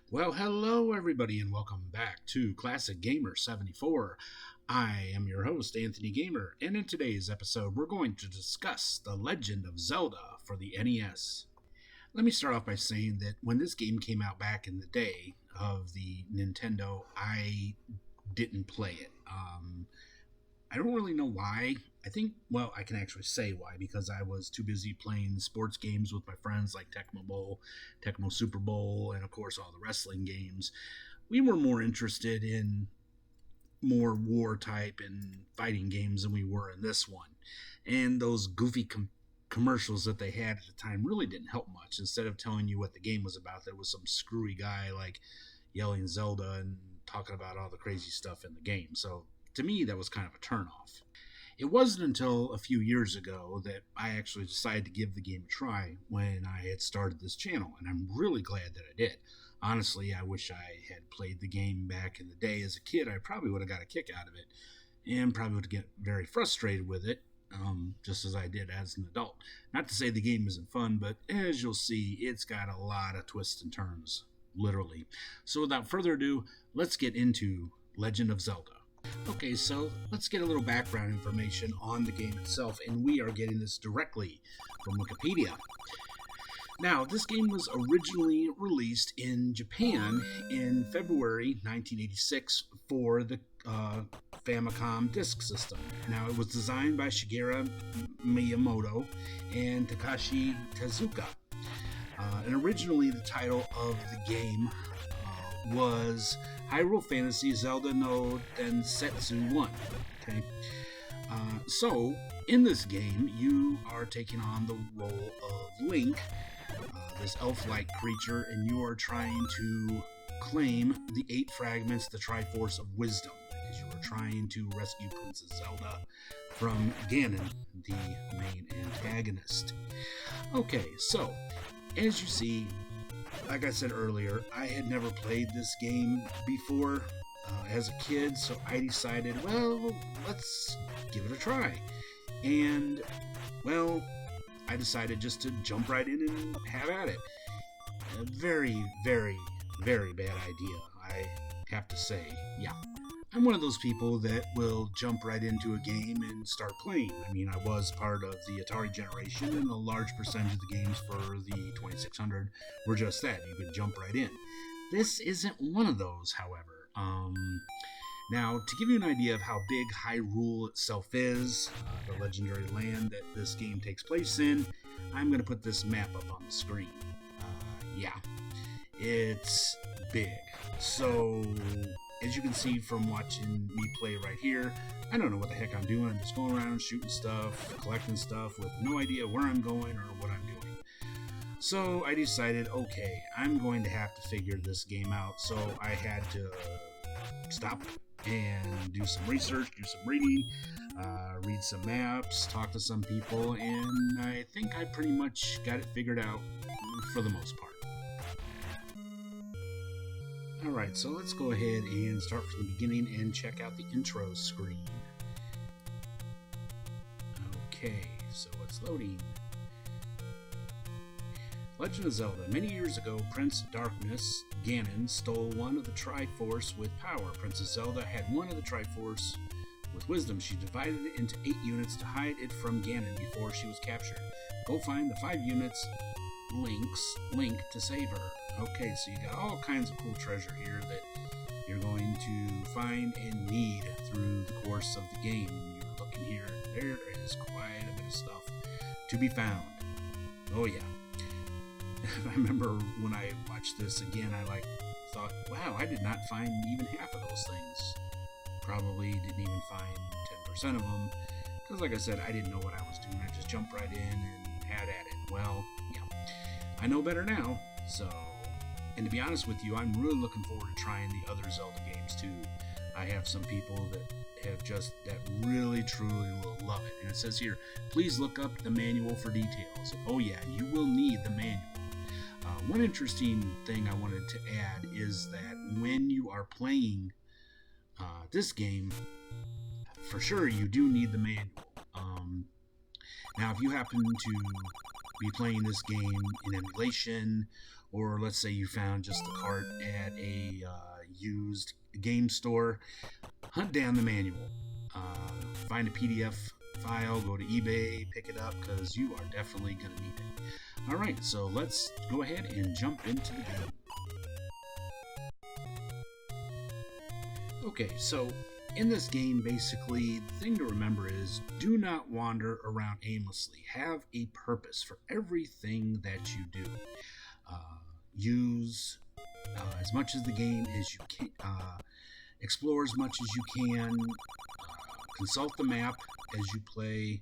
Well, hello everybody, and welcome back to Classic Gamer 74. I am your host, Anthony Gamer, and in today's episode, we're going to discuss The Legend of Zelda for the NES. Let me start off by saying that when this game came out back in the day of the Nintendo, I didn't play it. I don't really know why. Well, I can actually say why, because I was too busy playing sports games with my friends like Tecmo Bowl, Tecmo Super Bowl, and of course all the wrestling games. We were more interested in more war type and fighting games than we were in this one. And those goofy commercials that they had at the time really didn't help much. Instead of telling you what the game was about, there was some screwy guy like yelling Zelda and talking about all the crazy stuff in the game. So to me, that was kind of a turnoff. It wasn't until a few years ago that I actually decided to give the game a try when I had started this channel, and I'm really glad that I did. Honestly, I wish I had played the game back in the day as a kid. I probably would have got a kick out of it and probably would get very frustrated with it, just as I did as an adult. Not to say the game isn't fun, but as you'll see, it's got a lot of twists and turns, literally. So without further ado, let's get into Legend of Zelda. Okay, so let's get a little background information on the game itself, and we are getting this directly from Wikipedia. Now, this game was originally released in Japan in February 1986 for the Famicom Disk System. Now, it was designed by Shigeru Miyamoto and Takashi Tezuka. And originally, the title of the game was Hyrule Fantasy Zelda no Densetsu 1. Okay. So, in this game, you are taking on the role of Link, this elf-like creature, and you are trying to claim the 8 fragments, the Triforce of Wisdom, as you are trying to rescue Princess Zelda from Ganon, the main antagonist. Okay, so, as you see, like I said earlier, I had never played this game before as a kid, so I decided, well, let's give it a try. And, well, I decided just to jump right in and have at it. A very, very, very bad idea, I have to say. Yeah. I'm one of those people that will jump right into a game and start playing. I mean, I was part of the Atari generation, and a large percentage of the games for the 2600 were just that. You could jump right in. This isn't one of those, however. Now, to give you an idea of how big Hyrule itself is, the legendary land that this game takes place in, I'm going to put this map up on the screen. Yeah, it's big. So, as you can see from watching me play right here, I don't know what the heck I'm doing. I'm just going around shooting stuff, collecting stuff with no idea where I'm going or what I'm doing. So I decided, okay, I'm going to have to figure this game out. So I had to stop and do some research, do some reading, read some maps, talk to some people, and I think I pretty much got it figured out for the most part. Alright, so let's go ahead and start from the beginning and check out the intro screen. Okay, so it's loading. Legend of Zelda. Many years ago, Prince Darkness, Ganon, stole one of the Triforce with power. Princess Zelda had one of the Triforce with wisdom. She divided it into 8 units to hide it from Ganon before she was captured. Go find the 5 units Link to save her. Okay, so you got all kinds of cool treasure here that you're going to find and need through the course of the game. You're looking here, there is quite a bit of stuff to be found. Oh yeah. I remember when I watched this again, I thought, wow, I did not find even half of those things. Probably didn't even find 10% of them, because like I said, I didn't know what I was doing. I just jumped right in and had at it. Well, yeah, I know better now, so... And to be honest with you, I'm really looking forward to trying the other Zelda games too. I have some people that really truly love it. And it says here, please look up the manual for details. Oh yeah, you will need the manual. One interesting thing I wanted to add is that when you are playing this game, for sure you do need the manual. Now, if you happen to be playing this game in emulation or let's say you found just the cart at a used game store, hunt down the manual. Find a PDF file, go to eBay, pick it up, because you are definitely going to need it. Alright, so let's go ahead and jump into the game. Okay, so in this game, basically, the thing to remember is do not wander around aimlessly. Have a purpose for everything that you do. Use as much of the game as you can, explore as much as you can, consult the map as you play,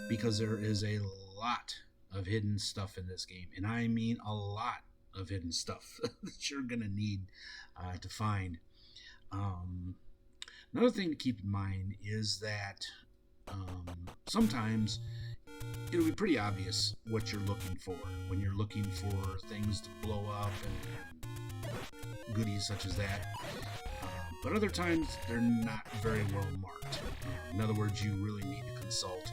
because there is a lot of hidden stuff in this game, and I mean a lot of hidden stuff that you're going to need to find. Another thing to keep in mind is that sometimes it'll be pretty obvious what you're looking for when you're looking for things to blow up and goodies such as that. But other times they're not very well marked. In other words, you really need to consult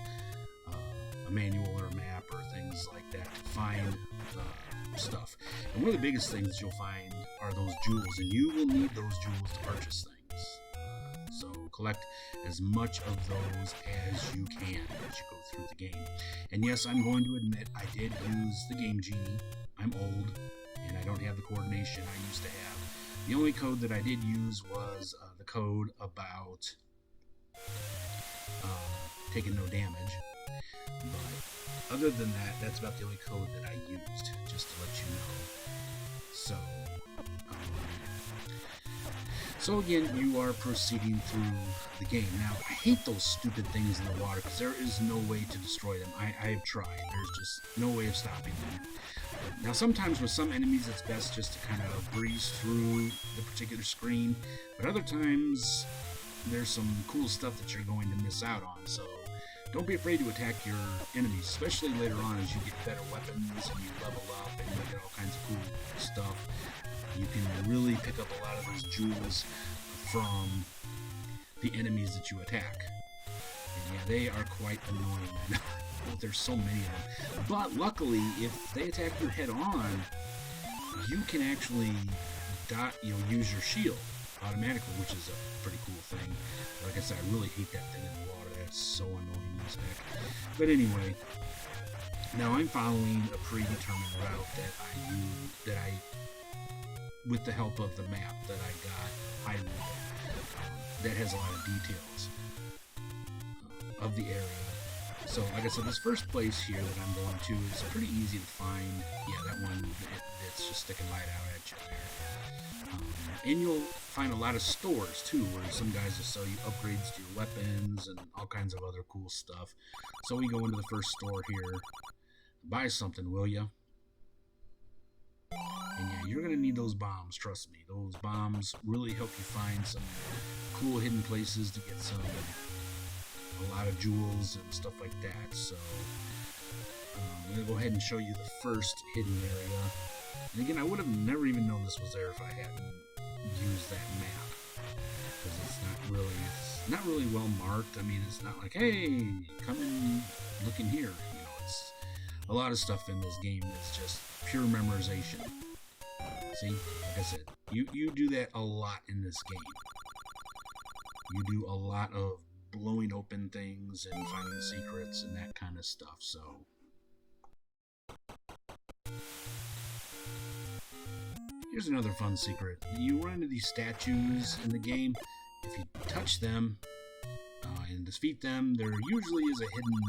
a manual or a map or things like that to find the stuff. And one of the biggest things you'll find are those jewels, and you will need those jewels to purchase things. So collect as much of those as you can as you go through the game. And yes, I'm going to admit I did use the Game Genie. I'm old, and I don't have the coordination I used to have. The only code that I did use was the code about taking no damage. But other than that, that's about the only code that I used, just to let you know. So again, you are proceeding through the game. Now, I hate those stupid things in the water because there is no way to destroy them. I have tried. There's just no way of stopping them. Now, sometimes with some enemies, it's best just to kind of breeze through the particular screen. But other times, there's some cool stuff that you're going to miss out on. So don't be afraid to attack your enemies, especially later on as you get better weapons and you level up and you get all kinds of cool stuff. You can really pick up a lot of those jewels from the enemies that you attack. And yeah, they are quite annoying. There's so many of them. But luckily, if they attack you head on, you can actually use your shield automatically, which is a pretty cool thing. Like I said, I really hate that thing in the water. That's so annoying as heck. But anyway, now I'm following a predetermined route that I with the help of the map that I got highlighted, that has a lot of details of the area. So, like I said, this first place here that I'm going to is pretty easy to find. Yeah, that one, it's just sticking right out at you there. And you'll find a lot of stores, too, where some guys will sell you upgrades to your weapons and all kinds of other cool stuff. So we go into the first store here. Buy something, will ya? And yeah, you're going to need those bombs, trust me. Those bombs really help you find some cool hidden places to get a lot of jewels and stuff like that. So I'm going to go ahead and show you the first hidden area. And again, I would have never even known this was there if I hadn't used that map, because it's not really well marked. I mean, it's not like, hey, come and look in here. It's a lot of stuff in this game that's just pure memorization. See, like I said, you do that a lot in this game. You do a lot of blowing open things and finding secrets and that kind of stuff. So here's another fun secret. You run into these statues in the game. If you touch them and defeat them, there usually is a hidden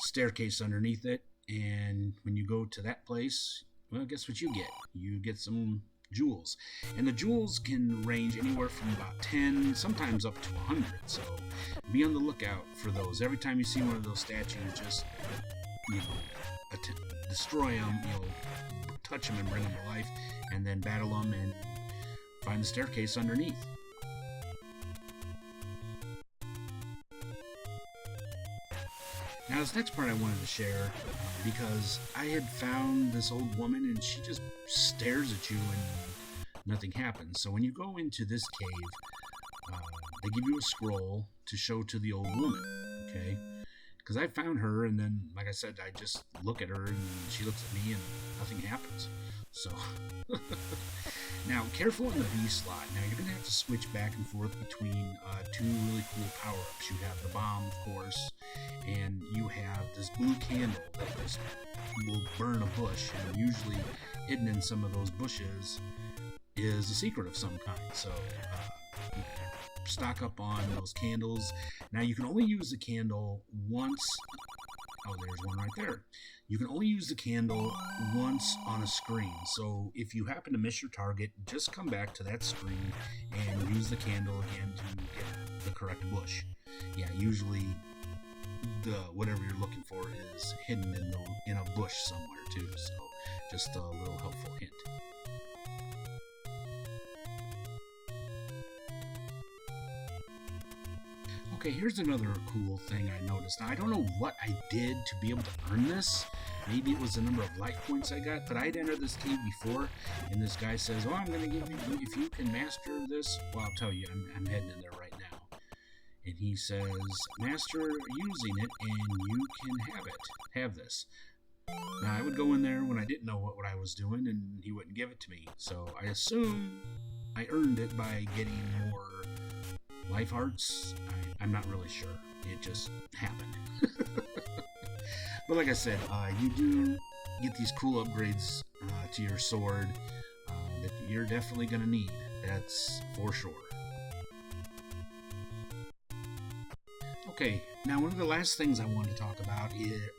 staircase underneath it. And when you go to that place, well, guess what you get? You get some jewels. And the jewels can range anywhere from about 10, sometimes up to 100. So be on the lookout for those. Every time you see one of those statues, just, destroy them, touch them and bring them to life, and then battle them and find the staircase underneath. Now, this next part I wanted to share because I had found this old woman and she just stares at you and nothing happens. So when you go into this cave, they give you a scroll to show to the old woman, okay? Because I found her, and then, like I said, I just look at her, and she looks at me, and nothing happens. So, now, careful in the V slot. Now, you're going to have to switch back and forth between two really cool power-ups. You have the bomb, of course, and you have this blue candle that just will burn a bush, and usually hidden in some of those bushes is a secret of some kind. So, stock up on those candles. Now, you can only use the candle once. Oh, there's one right there. You can only use the candle once on a screen. So if you happen to miss your target, just come back to that screen and use the candle again to get the correct bush. Yeah, usually the whatever you're looking for is hidden in a bush somewhere too. So just a little helpful hint. Okay, here's another cool thing I noticed. Now, I don't know what I did to be able to earn this. Maybe it was the number of life points I got, but I'd entered this cave before, and this guy says, "Oh, I'm going to give you, if you can master this." Well, I'll tell you, I'm heading in there right now. And he says, "Master using it, and you can have this." Now, I would go in there when I didn't know what I was doing, and he wouldn't give it to me. So I assume I earned it by getting more life hearts. I'm not really sure. It just happened. But like I said, you do get these cool upgrades to your sword that you're definitely going to need. That's for sure. Okay, now one of the last things I want to talk about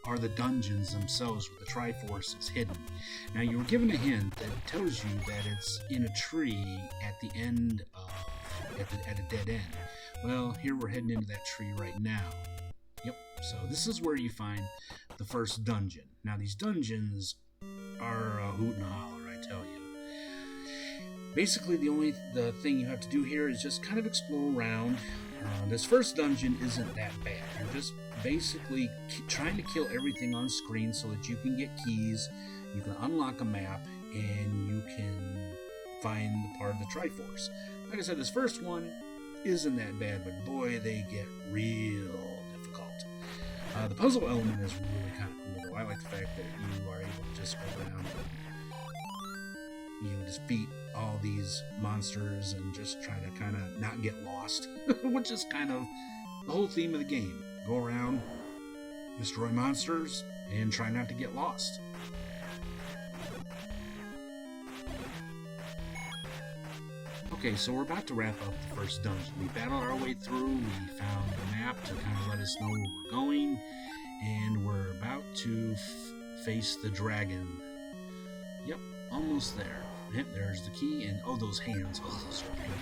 are the dungeons themselves where the Triforce is hidden. Now, you were given a hint that tells you that it's in a tree at the end of, at a dead end. Well, here we're heading into that tree right now. Yep, so this is where you find the first dungeon. Now, these dungeons are a hoot and a holler, I tell you. Basically, the thing you have to do here is just kind of explore around. This first dungeon isn't that bad. You're just basically trying to kill everything on screen so that you can get keys, you can unlock a map, and you can find the part of the Triforce. Like I said, this first one isn't that bad, but boy, they get real difficult. The puzzle element is really kind of cool, though. I like the fact that you are able to just go around and just beat all these monsters and just try to kind of not get lost, which is kind of the whole theme of the game. Go around, destroy monsters, and try not to get lost. Okay, so we're about to wrap up the first dungeon. We battled our way through, we found the map to kind of let us know where we're going, and we're about to face the dragon. Yep, almost there. Yep, there's the key, and oh, those hands, oh, those are pain.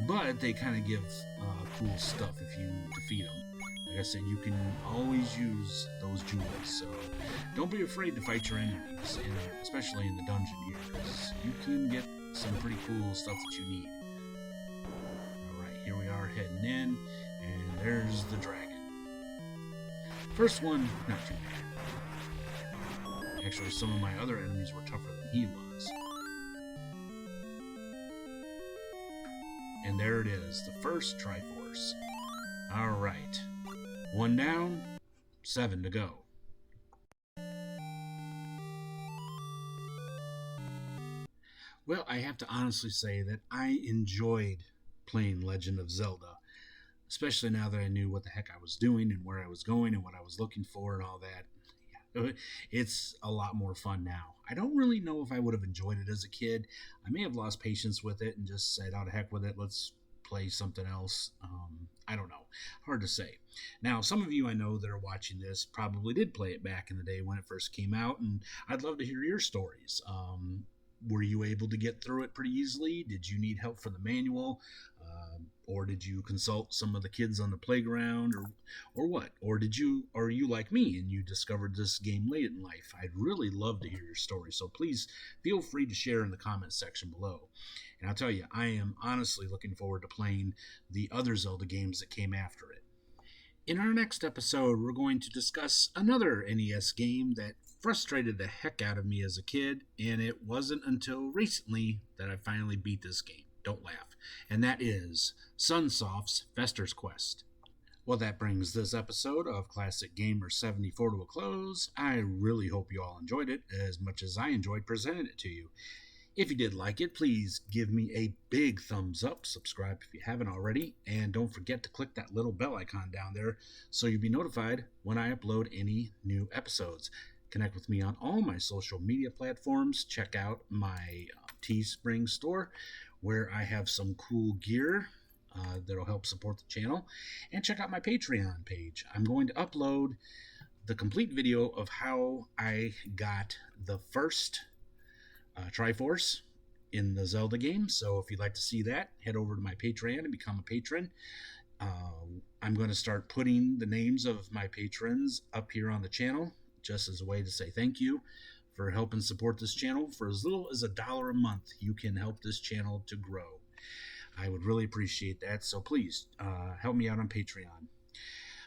But they kind of give cool stuff if you defeat them. Like I said, you can always use those jewels, so don't be afraid to fight your enemies, especially in the dungeon here, because you can get some pretty cool stuff that you need. Alright, here we are heading in, and there's the dragon. First one, not too bad. Actually, some of my other enemies were tougher than he was. And there it is, the first Triforce. Alright. 1 down, 7 to go. Well, I have to honestly say that I enjoyed playing Legend of Zelda, especially now that I knew what the heck I was doing and where I was going and what I was looking for and all that. Yeah, it's a lot more fun now. I don't really know if I would have enjoyed it as a kid. I may have lost patience with it and just said, "Oh, to heck with it, let's play something else." I don't know. Hard to say. Now, some of you I know that are watching this probably did play it back in the day when it first came out, and I'd love to hear your stories. Were you able to get through it pretty easily? Did you need help from the manual? Or did you consult some of the kids on the playground, or what? Or are you like me and you discovered this game late in life? I'd really love to hear your story, so please feel free to share in the comments section below. And I'll tell you, I am honestly looking forward to playing the other Zelda games that came after it. In our next episode, we're going to discuss another NES game that frustrated the heck out of me as a kid, and it wasn't until recently that I finally beat this game. Don't laugh. And that is Sunsoft's Fester's Quest. Well, that brings this episode of Classic Gamer 74 to a close. I really hope you all enjoyed it as much as I enjoyed presenting it to you. If you did like it, please give me a big thumbs up, subscribe if you haven't already, and don't forget to click that little bell icon down there so you'll be notified when I upload any new episodes. Connect with me on all my social media platforms. Check out my Teespring store where I have some cool gear that'll help support the channel. And check out my Patreon page. I'm going to upload the complete video of how I got the first Triforce in the Zelda game. So if you'd like to see that, head over to my Patreon and become a patron. I'm going to start putting the names of my patrons up here on the channel just as a way to say thank you for helping support this channel. For as little as $1 a month, you can help this channel to grow. I would really appreciate that. So please help me out on Patreon.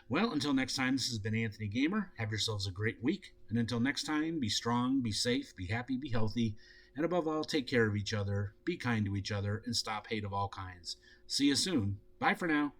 Well, until next time, this has been Anthony Gamer. Have yourselves a great week. And until next time, be strong, be safe, be happy, be healthy. And above all, take care of each other, be kind to each other, and stop hate of all kinds. See you soon. Bye for now.